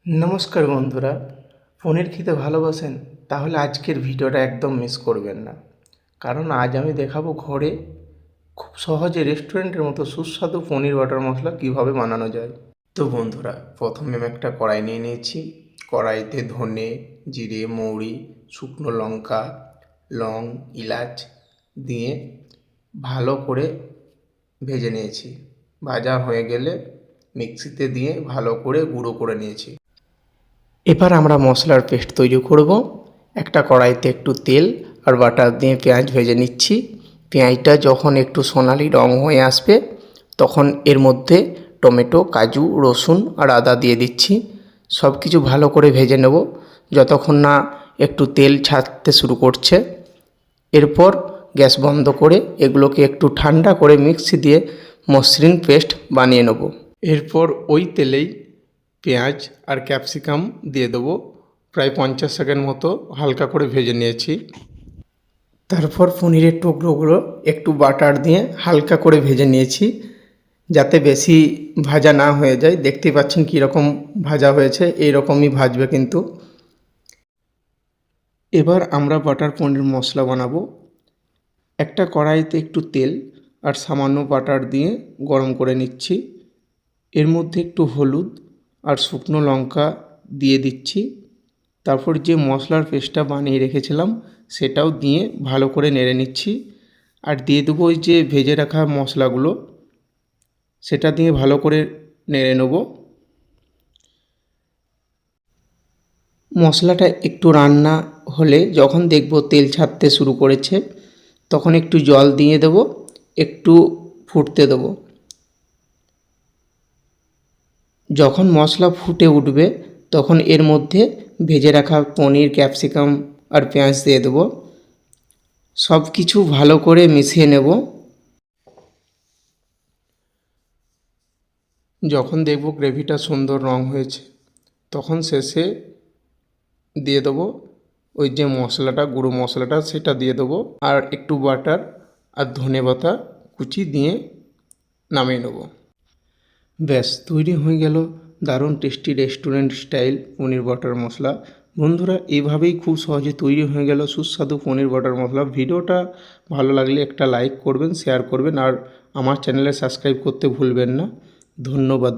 নমস্কার বন্ধুরা, পনির খেতে ভালোবাসেন? তাহলে আজকের ভিডিওটা একদম মিস করবেন না, কারণ আজ আমি দেখাবো ঘরে খুব সহজে রেস্টুরেন্টের মতো সুস্বাদু পনির বাটার মশলা কিভাবে বানানো যায়। তো বন্ধুরা, প্রথমে আমি একটা কড়াই নিয়ে নিয়েছি। কড়াইতে ধনে, জিরে, মৌরি, শুকনো লঙ্কা, লং, এলাচ দিয়ে ভালো করে ভেজে নিয়েছি। ভাজা হয়ে গেলে মিক্সিতে দিয়ে ভালো করে গুঁড়ো করে নিয়েছি। এবার আমরা মশলার পেস্ট তৈরি করব। একটা কড়াইতে একটু তেল আর বাটার দিয়ে পেঁয়াজ ভেজে নিচ্ছি। পেঁয়াজটা যখন একটু সোনালি রং হয়ে আসবে তখন এর মধ্যে টমেটো, কাজু, রসুন আর আদা দিয়ে দিচ্ছি। সব কিছু ভালো করে ভেজে নেব যতক্ষণ না একটু তেল ছাড়তে শুরু করছে। এরপর গ্যাস বন্ধ করে এগুলোকে একটু ঠান্ডা করে মিক্সি দিয়ে মসৃণ পেস্ট বানিয়ে নেব। এরপর ওই তেলেই পেঁয়াজ আর ক্যাপসিকাম দিয়ে দেবো। প্রায় 50 সেকেন্ড মতো হালকা করে ভেজে নিয়েছি। তারপর পনিরের টুকরোগুলো একটু বাটার দিয়ে হালকা করে ভেজে নিয়েছি, যাতে বেশি ভাজা না হয়ে যায়। দেখতেই পাচ্ছেন কীরকম ভাজা হয়েছে, এই রকমই ভাজবে কিন্তু। এবার আমরা বাটার পনির মশলা বানাবো। একটা কড়াইতে একটু তেল আর সামান্য বাটার দিয়ে গরম করে নিচ্ছি। এর মধ্যে একটু হলুদ আর শুকনো লঙ্কা দিয়ে দিচ্ছি। তারপর যে মশলার পেস্টটা বানিয়ে রেখেছিলাম সেটাও দিয়ে ভালো করে নেড়ে নিচ্ছি। আর দিয়ে দেবো ওই যে ভেজে রাখা মশলাগুলো, সেটা দিয়ে ভালো করে নেড়ে নেব। মশলাটা একটু রান্না হলে যখন দেখব তেল ছাড়তে শুরু করেছে তখন একটু জল দিয়ে দেব, একটু ফুটতে দেব। যখন মশলা ফুটে উঠবে তখন এর মধ্যে ভেজে রাখা পনির, ক্যাপসিকাম আর পেঁয়াজ দিয়ে দেবো। সব কিছু ভালো করে মিশিয়ে নেব। যখন দেখব গ্রেভিটা সুন্দর রং হয়েছে তখন শেষে দিয়ে দেবো ওই যে মশলাটা, গুঁড়ো মশলাটা, সেটা দিয়ে দেবো। আর একটু বাটার আর ধনেপাতা কুচি দিয়ে নামিয়ে নেব। ব্যাস, তৈরি হয়ে গেল দারুণ টেস্টি রেস্টুরেন্ট স্টাইল পনির বাটার মশলা। বন্ধুরা, এইভাবেই খুব সহজে তৈরি হয়ে গেল সুস্বাদু পনির বাটার মশলা। ভিডিওটা ভালো লাগলে একটা লাইক করবেন, শেয়ার করবেন আর আমার চ্যানেলে সাবস্ক্রাইব করতে ভুলবেন না। ধন্যবাদ।